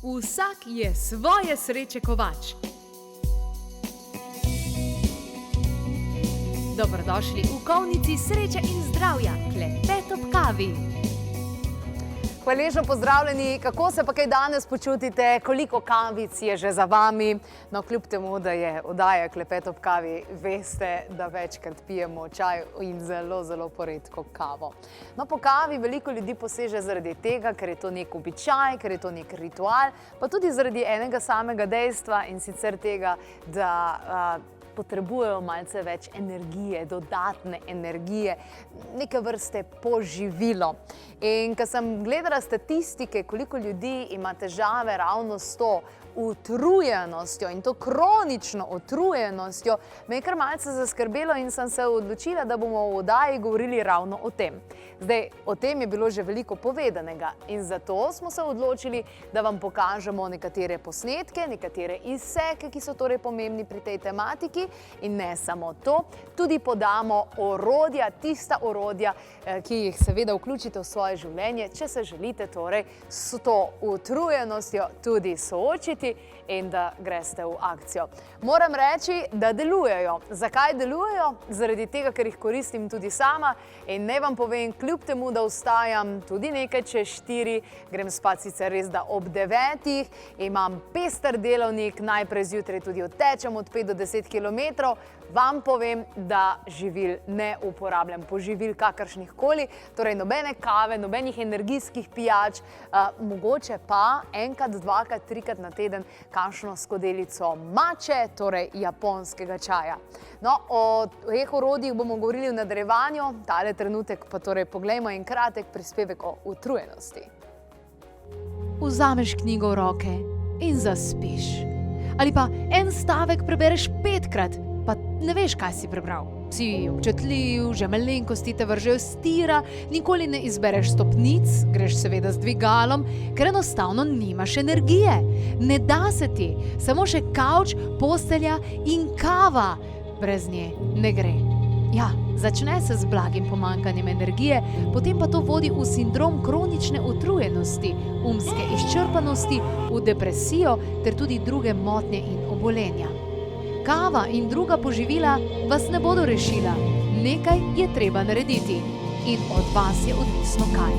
Vsak je svoje sreče kovač. Dobrodošli v kovnici sreče in zdravja, klepet ob kavi. Hvaležno pozdravljeni, kako se pa kaj danes počutite, koliko kavic je že za vami? No, kljub temu, da je oddaja Klepet ob kavi, veste, da večkrat pijemo čaj in zelo poredko kavo. No, po kavi veliko ljudi poseže zaradi tega, ker je to nek običaj, ker je to nek ritual, pa tudi zaradi enega samega dejstva in sicer tega, da potrebujejo malce več energije, dodatne energije, neke vrste poživilo. In ko sem gledala statistike, koliko ljudi ima težave ravno s to utrujenostjo in to kronično utrujenostjo, me je kar malce zaskrbelo in sem se odločila, da bomo v oddaji govorili ravno o tem. Zdaj, o tem je bilo že veliko povedanega in zato smo se odločili, da vam pokažemo nekatere posnetke, nekatere izseke, ki so torej pomembni pri tej tematiki in ne samo to, tudi podamo orodja, tista orodja, ki jih seveda vključite v svoje življenje, če se želite torej s to utrujenostjo tudi soočiti in da greste v akcijo. Moram reči, da delujejo. Zakaj delujejo? Zaradi tega, ker jih koristim tudi sama in ne vam povem, kljub temu, da vstajam tudi nekaj čez 4, grem spat sicer res da ob 9, imam pester delovnik, najprej zjutraj tudi odtečem od 5 do 10 kilometrov, vam povem, da živil ne uporabljam, poživil kakršnih koli, torej nobene kave, nobenih energijskih pijač, mogoče pa enkrat, dvakrat, trikrat na teden kakšno skodelico mače, torej japonskega čaja. No, o teh orodjih bomo govorili v nadaljevanju, tale trenutek pa torej poglejmo en kratek prispevek o utrujenosti. Vzameš knjigo v roke in zaspiš. Ali pa en stavek prebereš 5-krat, pa ne veš, kaj si prebral. Si občutljiv, že malenkosti te vržejo s tira, nikoli ne izbereš stopnic, greš seveda z dvigalom, ker enostavno nimaš energije. Ne da se ti, samo še kavč, postelja in kava. Brez nje ne gre. Ja, začne se z blagim pomanjkanjem energije, potem pa to vodi v sindrom kronične utrujenosti, umske izčrpanosti, v depresijo ter tudi druge motnje in obolenja. Kava in druga poživila vas ne bodo rešila. Nekaj je treba narediti in od vas je odvisno kaj.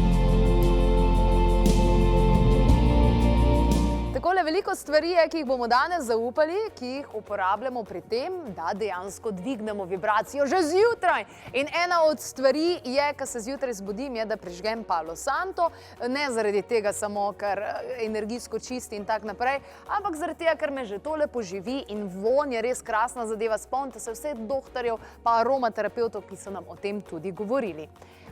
Takole veliko stvari je, ki jih bomo danes zaupali, ki jih uporabljamo pri tem, da dejansko dvignemo vibracijo že zjutraj. In ena od stvari je, ko se zjutraj zbudim, je, da prižgem Palo Santo, ne zaradi tega samo, ker energijsko čisti in tak naprej, ampak zaradi tega, ker me že tole poživi in vonj je res krasna zadeva. Spomnite se vseh doktorjev pa aromaterapeutov, ki so nam o tem tudi govorili.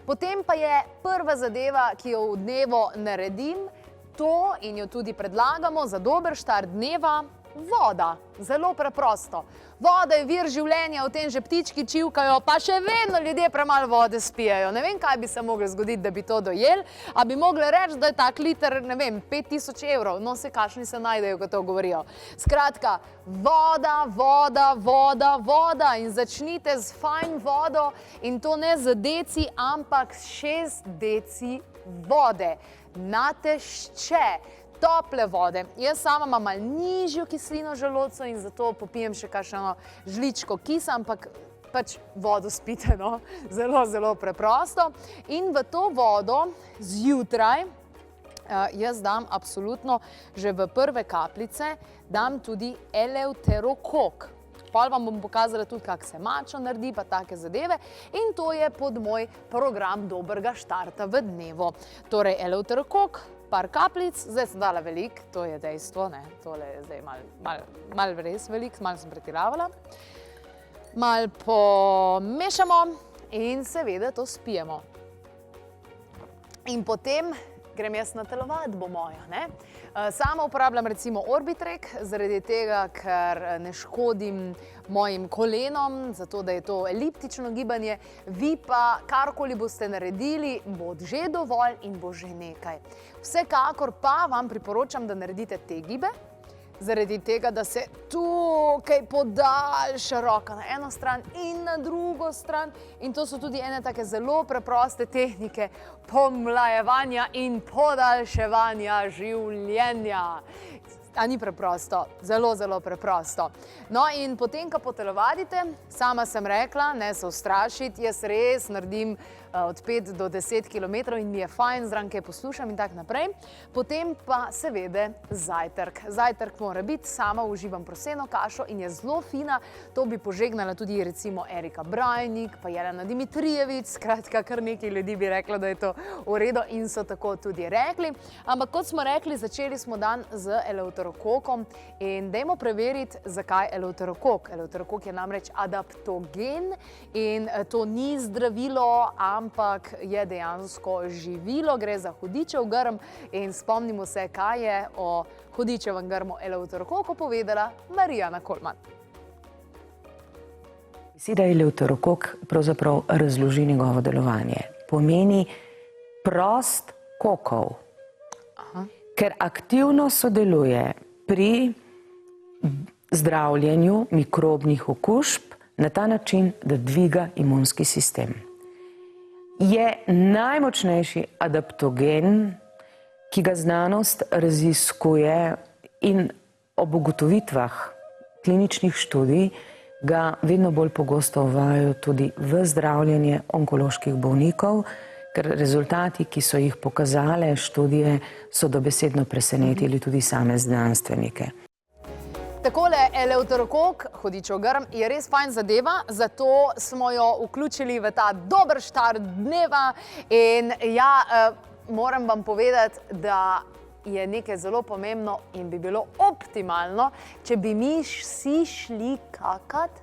Potem pa je prva zadeva, ki jo v dnevu naredim, to in jo tudi predlagamo za dober štart dneva, voda. Zelo preprosto. Voda je vir življenja, o tem že ptički čivkajo, pa še vedno ljudje premalo vode spijejo. Ne vem, kaj bi se moglo zgoditi, da bi to dojeli, a bi mogli reči, da je tak liter, ne vem, 5000 evrov. No, se kakšni se najdejo, ko to govorijo. Skratka, voda, voda, voda, voda in začnite z fajn vodo in to ne z deci, ampak 6 deci vode. Natešče, tople vode. Jaz sama imam malo nižjo kislino v želodcu in zato popijem še kakšno žličko kisa, ampak pač vodo spite, no. Zelo preprosto. In v to vodo zjutraj jaz dam absolutno že v prve kapljice, dam tudi eleuterokok. Pol vam bom pokazala tudi, kako se mačo naredi, pa take zadeve. In to je pod moj program dobrega štarta v dnevu. Torej, eleuterokok, par kapljic, zdaj sem dala veliko, to je dejstvo, ne. Tole je zdaj malo res veliko, malo sem pretiravala. Malo pomešamo in seveda to spijemo. In potem grem jaz na telovadbo mojo, ne. Sama uporabljam recimo Orbitrek, zaradi tega, ker ne škodim mojim kolenom, zato da je to eliptično gibanje. Vi pa karkoli boste naredili, bo že dovolj in bo že nekaj. Vsekakor pa vam priporočam, da naredite te gibe. Zaradi tega, da se tukaj podaljša roka na eno stran in na drugo stran. In to so tudi ene take zelo preproste tehnike pomlajevanja in podaljševanja življenja. A ni preprosto? Zelo, zelo preprosto. No in potem, ko potelovadite, sama sem rekla, ne se ustrašiti, jaz res naredim od 5 do 10 km in mi je fajn, zraven kaj poslušam in tak naprej. Potem pa seveda zajtrk. Zajtrk mora biti, sama uživam proseno kašo in je zelo fina. To bi požegnala tudi recimo Erika Brajnik, pa Jelena Dimitrijevič, skratka, kar nekaj ljudi bi rekla, da je to v redu in so tako tudi rekli. Ampak kot smo rekli, začeli smo dan z eleuterokokom in dajmo preveriti, zakaj eleuterokok. Eleuterokok je namreč adaptogen in to ni zdravilo, ampak je dejansko živilo, gre za hudičev grm in spomnimo se, kaj je o hudičevem grmu eleuterokoku povedala Marijana Kolman. Beseda eleuterokok pravzaprav razloži njegovo delovanje. Pomeni prost kokov, ker aktivno sodeluje pri zdravljenju mikrobnih okužb na ta način, da dviga imunski sistem. Je najmočnejši adaptogen, ki ga znanost raziskuje in ob ugotovitvah kliničnih študij ga vedno bolj pogosto uvajajo tudi v zdravljenje onkoloških bolnikov, ker rezultati, ki so jih pokazale študije, so dobesedno presenetili tudi same znanstvenike. Takole eleuterokok, hudičev grm, je res fajn zadeva, zato smo jo vključili v ta dober štart dneva in ja, moram vam povedati, da je nekaj zelo pomembno in bi bilo optimalno, če bi mi vsi šli kakat,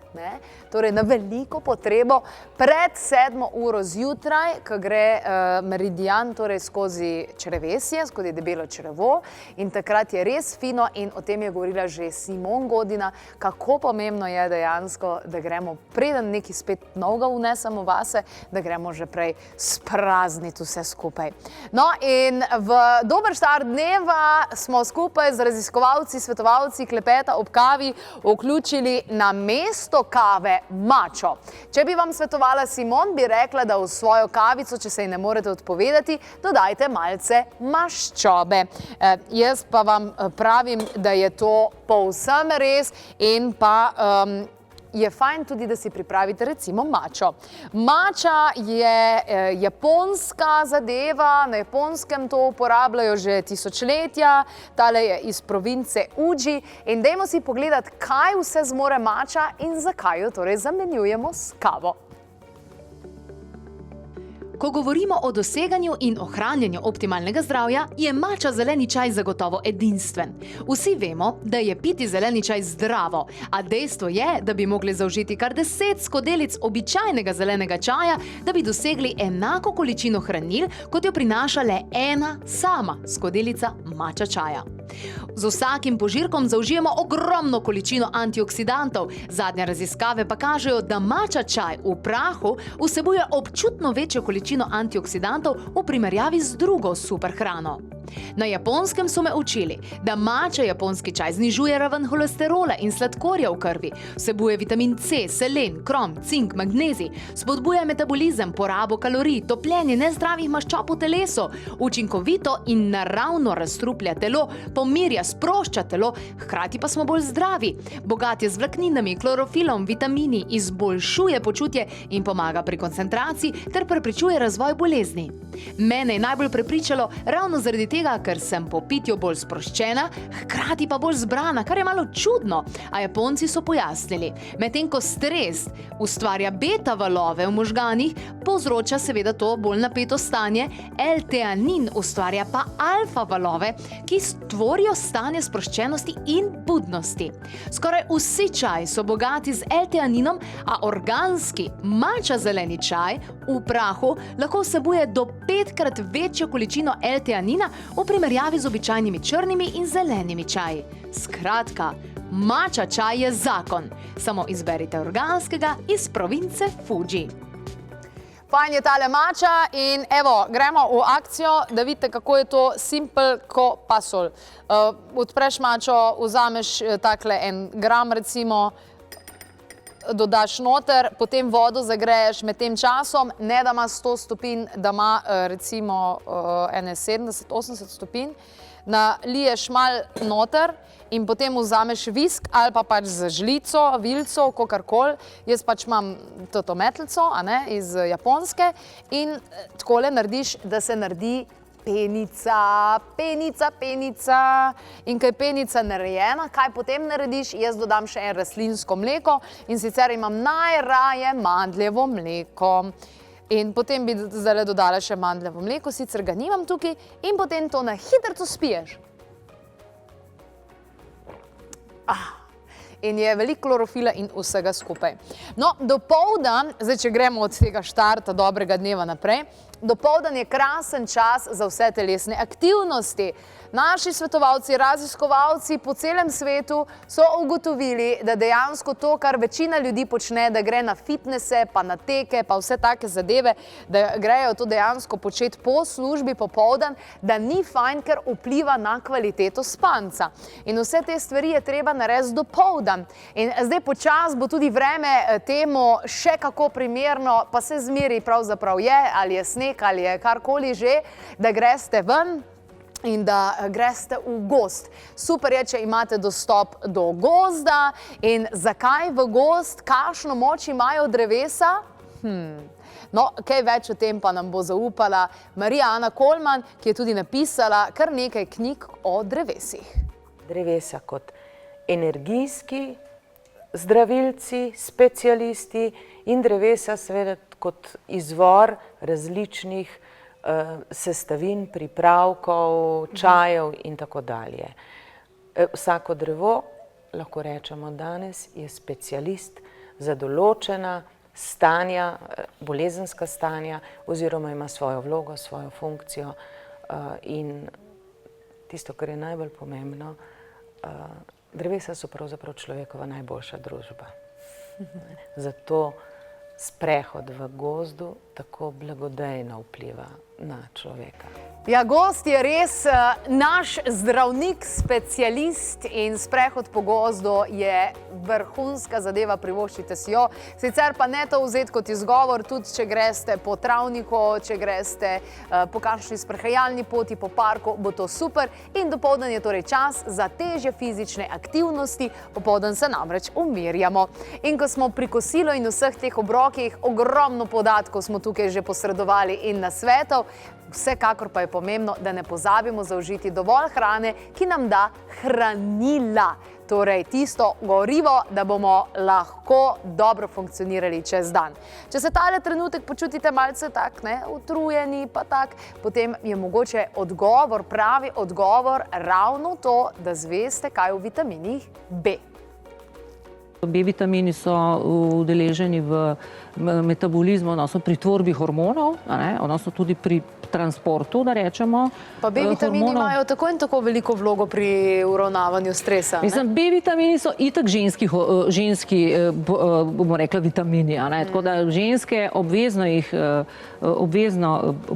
torej na veliko potrebo pred 7 uro zjutraj, ko gre meridian torej skozi črevesje, skozi debelo črevo in takrat je res fino in o tem je govorila že Simon Godina, kako pomembno je dejansko, da gremo preden nekaj spet novega vnesemo vase, da gremo že prej sprazniti vse skupaj. No in v dober štart dneva smo skupaj z raziskovalci, svetovalci klepeta ob kavi vključili na mesto kave mačo. Če bi vam svetovala Simon, bi rekla, da v svojo kavico, če se ji ne morete odpovedati, dodajte malce maščobe. Jaz pa vam pravim, da je to povsem res in pa je fajn tudi, da si pripravite recimo mačo. Mača je japonska zadeva, na Japonskem to uporabljajo že tisočletja, tale je iz province Uji in dajmo si pogledati, kaj vse zmore mača in zakaj jo torej zamenjujemo s kavo. Ko govorimo o doseganju in ohranjanju optimalnega zdravja, je mača zeleni čaj zagotovo edinstven. Vsi vemo, da je piti zeleni čaj zdravo, a dejstvo je, da bi mogli zaužiti kar 10 skodelic običajnega zelenega čaja, da bi dosegli enako količino hranil, kot jo prinaša le ena sama skodelica mača čaja. Z vsakim požirkom zaužijemo ogromno količino antioksidantov. Zadnje raziskave pa kažejo, da mača čaj v prahu vsebuje občutno večjo količino antioksidantov v primerjavi z drugo superhrano. Na Japonskem so me učili, da mača japonski čaj znižuje raven holesterola in sladkorja v krvi, vsebuje vitamin C, selen, krom, cink, magnezij, spodbuja metabolizem, porabo kalorij, topljenje nezdravih maščob v telesu, učinkovito in naravno razstruplja telo, pomirja, sprošča telo, hkrati pa smo bolj zdravi. Bogat je z vlakninami, klorofilom, vitamini, izboljšuje počutje in pomaga pri koncentraciji ter preprečuje razvoj bolezni. Mene je najbolj prepričalo ravno zaradi tega, ker sem po pitju bolj sproščena, hkrati pa bolj zbrana, kar je malo čudno, a Japonci so pojasnili. Medtem ko stres ustvarja beta valove v možganih, povzroča seveda to bolj napeto stanje, L-teanin ustvarja pa alfa valove, ki tvorijo stanje sproščenosti in budnosti. Skoraj vsi čaji so bogati z L-teaninom, a organski mača zeleni čaj v prahu lahko vsebuje do 5-krat večjo količino L-teanina v primerjavi z običajnimi črnimi in zelenimi čaji. Skratka, mača čaj je zakon. Samo izberite organskega iz province Fuji. Fajn je tale mača in evo, gremo v akcijo, da vidite, kako je to simple ko pasol. Odpreš mačo, vzameš takle 1 gram recimo, dodaš noter, potem vodo zagreješ med tem časom, ne da ima 100 stopinj, da ima recimo 70-80 stopinj, naliješ mal noter in potem vzameš visk ali pa pač z žlico, vilco, kakorkoli. Jaz pač imam toto metlico, iz Japonske in takole narediš, da se naredi penica, penica, penica. In ko je penica narejena, kaj potem narediš? Jaz dodam še 1 rastlinsko mleko in sicer imam najraje mandljevo mleko. In potem bi zdaj dodala še mandljevo mleko, sicer ga nimam tukaj, in potem to na hitrco spiješ. In je veliko klorofila in vsega skupaj. No, dopoldan, zdaj če gremo od tega štarta dobrega dneva naprej, dopoldan je krasen čas za vse telesne aktivnosti. Naši svetovalci, raziskovalci po celem svetu so ugotovili, da dejansko to, kar večina ljudi počne, da gre na fitnese, pa na teke, pa vse take zadeve, da grejo to dejansko početi po službi popoldan, da ni fajn, ker vpliva na kvaliteto spanca. In vse te stvari je treba narediti dopoldan. In zdaj počas bo tudi vreme temu še kako primerno, pa se zmeri pravzaprav je, ali je sneg, ali je karkoli že, da greste ven in da greste v gozd. Super je, če imate dostop do gozda. In zakaj v gozd? Kakšno moč imajo drevesa? No, kaj več o tem pa nam bo zaupala Marija-Ana Kolman, ki je tudi napisala kar nekaj knjig o drevesih. Drevesa kot energijski zdravilci, specialisti in drevesa seveda kot izvor različnih sestavin, pripravkov, čajev in tako dalje. Vsako drevo, lahko rečemo danes, je specialist za določena stanja, bolezenska stanja, oziroma ima svojo vlogo, svojo funkcijo in tisto, kar je najbolj pomembno, drevesa so pravzaprav človekova najboljša družba. Zato sprehod v gozdu tako blagodejno vpliva na človeka. Ja, gozd je res naš zdravnik, specialist in sprehod po gozdu je vrhunska zadeva, privoščite si jo. Sicer pa ne to vzeti kot izgovor, tudi če greste po travniku, če greste po kakšni sprehajalni poti, po parku, bo to super. In dopoldan je torej čas za težje fizične aktivnosti, popoldan se namreč umirjamo. In ko smo pri kosilu in vseh teh obrokih, ogromno podatkov smo tukaj že posredovali in nasvetov, vsekakor pa je pomembno, da ne pozabimo zaužiti dovolj hrane, ki nam da hranila. Torej tisto gorivo, da bomo lahko dobro funkcionirali čez dan. Če se tale trenutek počutite malce tak, utrujeni pa tak, potem je mogoče odgovor, pravi odgovor ravno to, da zveste, kaj v vitaminih B. B-vitamini so udeleženi v metabolizmu, odnosno pri tvorbi hormonov, odnosno tudi pri transportu, da rečemo. Pa B-vitamini imajo tako in tako veliko vlogo pri uravnavanju stresa. Mislim, B-vitamini so itak ženski, bomo rekla, vitamini, tako da ženske obvezno jih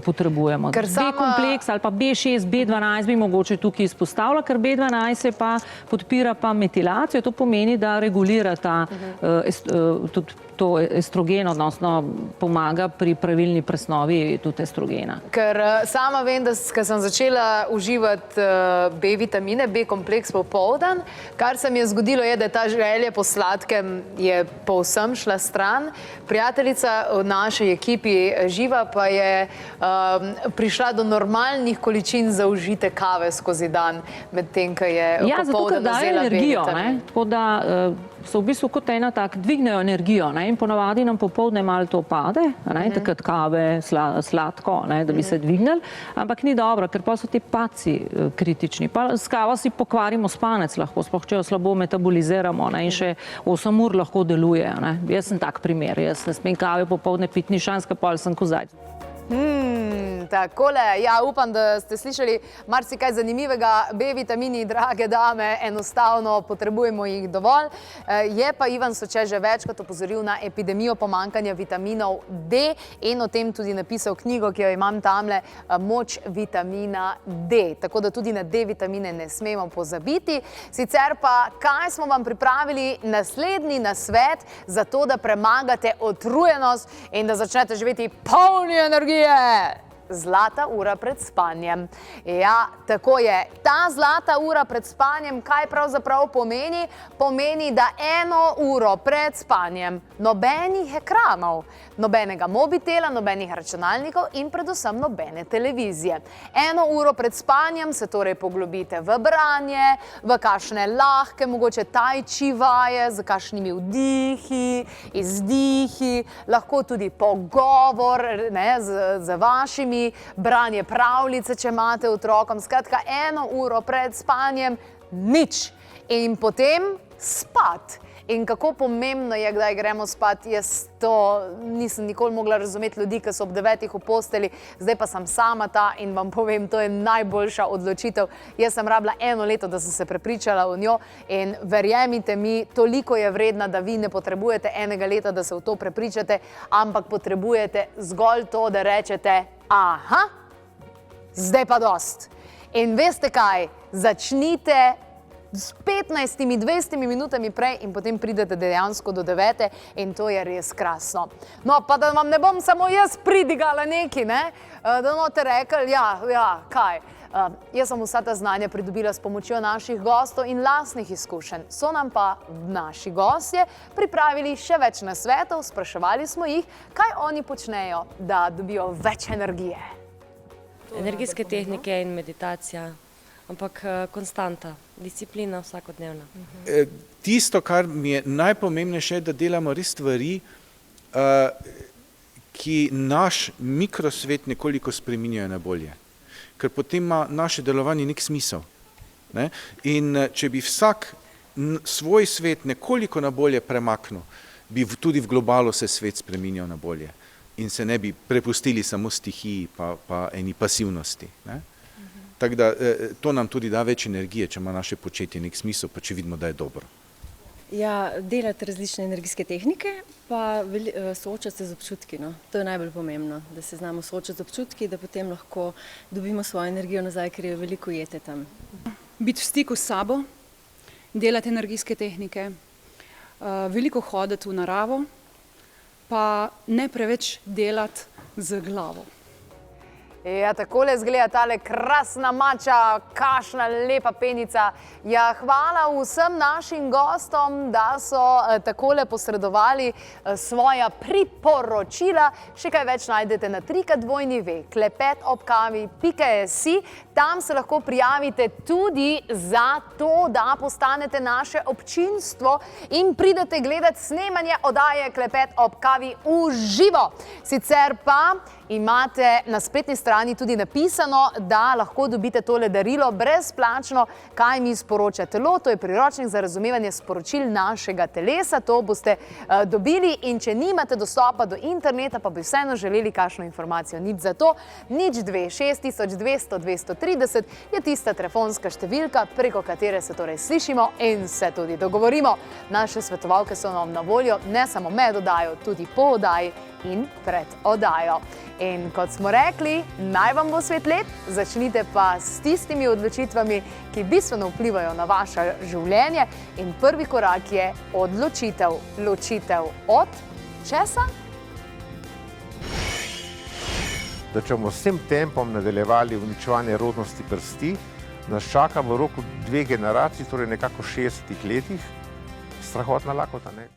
potrebujemo. B-kompleks ali pa B6, B12 bi mogoče tukaj izpostavila, ker B12 pa podpira pa metilacijo, to pomeni, da regulira to estrogen, odnosno pomaga pri pravilni presnovi tudi estrogena. Ker sama vem, da sem začela uživati B-vitamine, B-kompleks popoldan, kar se mi je zgodilo je, da ta želja po sladkem je povsem šla stran. Prijateljica v naši ekipi Živa pa je prišla do normalnih količin zaužite kave skozi dan, medtem, ko je popoldan vzela B-vitamin. Tako da so v bistvu kot ena tak, dvignejo energijo in ponavadi nam popoldne malo to pade, takrat kave, sladko, da bi se dvignili, ampak ni dobro, ker pa so ti padci kritični. S kavo si pokvarimo spanec lahko, sploh če jo slabo metaboliziramo in še 8 ur lahko deluje. Jaz sem tak primer, jaz ne smem kave popoldne piti, ni šans, ker pol sem kozajc. Takole, ja, upam, da ste slišali marsikaj zanimivega. B-vitamini, drage dame, enostavno potrebujemo jih dovolj. Je pa Ivan Soče že večkrat opozoril na epidemijo pomanjkanja vitaminov D in o tem tudi napisal knjigo, ki jo imam tamle, Moč vitamina D. Tako da tudi na D-vitamine ne smemo pozabiti. Sicer pa, kaj smo vam pripravili naslednji nasvet za to, da premagate utrujenost in da začnete živeti polni energije? Zlata ura pred spanjem. Ja, tako je. Ta zlata ura pred spanjem, kaj pravzaprav pomeni? Pomeni, da 1 uro pred spanjem nobenih ekranov, nobenega mobitela, nobenih računalnikov in predvsem nobene televizije. 1 uro pred spanjem se torej poglobite v branje, v kakšne lahke, mogoče tai chi vaje, z kakšnimi vdihi, izdihi, lahko tudi pogovor, ne, z vašimi, branje pravljice, če imate otrokom. Skratka, 1 uro pred spanjem nič. In potem spat. In kako pomembno je, kdaj gremo spat. Jaz to nisem nikoli mogla razumeti ljudi, ki so ob 9 v posteli, zdaj pa sem sama ta in vam povem, to je najboljša odločitev. Jaz sem rabila 1 leto, da sem se prepričala v njo in verjemite mi, toliko je vredna, da vi ne potrebujete 1 leta, da se v to prepričate, ampak potrebujete zgolj to, da rečete, aha, zdaj pa dost. In veste kaj, začnite s 15-20 minutami prej in potem pridete dejansko do 9. in to je res krasno. No, pa da vam ne bom samo jaz pridigala neki, ne? Da boste rekli, ja, kaj? Jaz sem vsa ta znanja pridobila s pomočjo naših gostov in lastnih izkušenj. So nam pa naši gostje pripravili še več nasvetov, spraševali smo jih, kaj oni počnejo, da dobijo več energije. Energijske tehnike in meditacija, ampak konstanta, disciplina vsakodnevna. Tisto, kar mi je najpomembnejše, je, da delamo res stvari, ki naš mikrosvet nekoliko spreminjajo na bolje. Ker potem ima naše delovanje nek smisel. Ne? In če bi vsak svoj svet nekoliko na bolje premaknil, bi tudi v globalu se svet spreminjal na bolje. In se ne bi prepustili samo stihiji pa eni pasivnosti. Ne? Tako da to nam tudi da več energije, če ima naše početje nek smisel, pa če vidimo, da je dobro. Ja, delati različne energijske tehnike, pa soočati se z občutki. No. To je najbolj pomembno, da se znamo soočati z občutki, da potem lahko dobimo svojo energijo nazaj, ker je veliko ujete tam. Biti v stiku s sabo, delati energijske tehnike, veliko hoditi v naravo, pa ne preveč delati z glavo. Ja, takole izgleda tale krasna mača, kakšna lepa penica. Ja, hvala vsem našim gostom, da so takole posredovali svoja priporočila. Še kaj več najdete na www.klepetobkavi.si. Tam se lahko prijavite tudi za to, da postanete naše občinstvo in pridete gledati snemanje oddaje Klepet ob kavi v živo. Sicer pa imate na spletni strani tudi napisano, da lahko dobite tole darilo brezplačno, kaj mi sporoča telo. To je priročnik za razumevanje sporočil našega telesa. To boste dobili in če nimate dostopa do interneta, pa bi vseeno želeli kakšno informacijo. Nič za to, 02 6200 230 je tista telefonska številka, preko katere se torej slišimo in se tudi dogovorimo. Naše svetovalke so nam na voljo, ne samo med oddajo, tudi po oddaji in pred oddajo. In kot smo rekli, naj vam bo svet lep, začnite pa s tistimi odločitvami, ki bistveno vplivajo na vaše življenje. In prvi korak je odločitev. Ločitev od česa? Da če bomo s tem tempom nadaljevali uničevanje rodnosti prsti, nas čaka v roku 2 generacij, torej nekako 60 letih, strahotna lakota, ne?